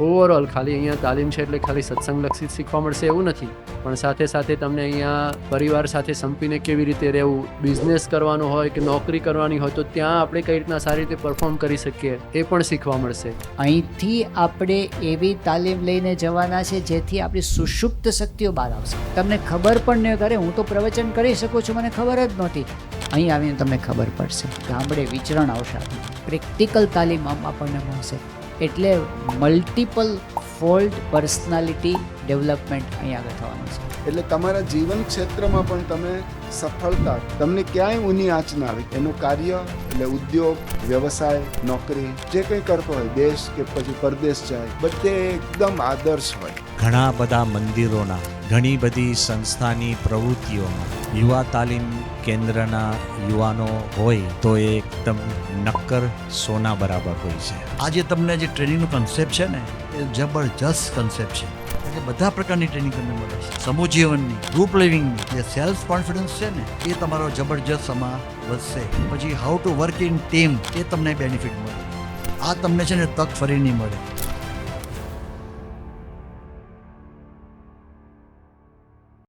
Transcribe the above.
Overall ખાલી અહીંયા તાલીમ છે એટલે ખાલી સત્સંગલક્ષી શીખવા મળશે એવું નથી, પણ સાથે સાથે તમને અહીંયા પરિવાર સાથે સંપીને કેવી રીતે રહેવું, બિઝનેસ કરવાનો હોય કે નોકરી કરવાની હોય તો ત્યાં આપણે કઈ રીતના સારી રીતે પરફોર્મ કરી શકીએ એ પણ શીખવા મળશે. અહીંથી આપણે એવી તાલીમ લઈને જવાના છે જેથી આપણી સુષુપ્ત શક્તિઓ બહાર આવશે. તમને ખબર પણ નહીં કરે, હું તો પ્રવચન કરી શકું છું, મને ખબર જ નહોતી. અહીં આવીને તમને ખબર પડશે. ગામડે વિચરણ આવશે, પ્રેક્ટિકલ તાલીમ આપણને મળશે. એટલે મલ્ટિપલ ફોલ્ડ પર્સનાલિટી ડેવલપમેન્ટ અહીં આગળ થવાનું છે. એટલે તમારા જીવન ક્ષેત્રમાં પણ તમે સફળતા, તમને ક્યાંય ઊની આંચ ના આવે. એનું કાર્ય એટલે ઉદ્યોગ, વ્યવસાય, નોકરી જે કંઈ કરતો હોય, દેશ કે પછી પરદેશ જાય, બધે એકદમ આદર્શ હોય. ઘણા બધા મંદિરોના, ઘણી બધી સંસ્થાની પ્રવૃત્તિઓમાં યુવા તાલીમ કેન્દ્રના યુવાનો હોય તો એ એકદમ નક્કર સોના બરાબર હોય છે. આજે તમને જે ટ્રેનિંગનો કન્સેપ્ટ છે ને એ જબરજસ્ત કન્સેપ્ટ છે. એટલે બધા પ્રકારની ટ્રેનિંગ તમને મળે છે. સમૂહ જીવનની, ગ્રુપ લિવિંગની, જે સેલ્ફ કોન્ફિડન્સ છે ને એ તમારો જબરજસ્ત આમાં વધશે. પછી how to work in team, એ તમને બેનિફિટ મળે. આ તમને છે ને તક ફરી નહીં મળે.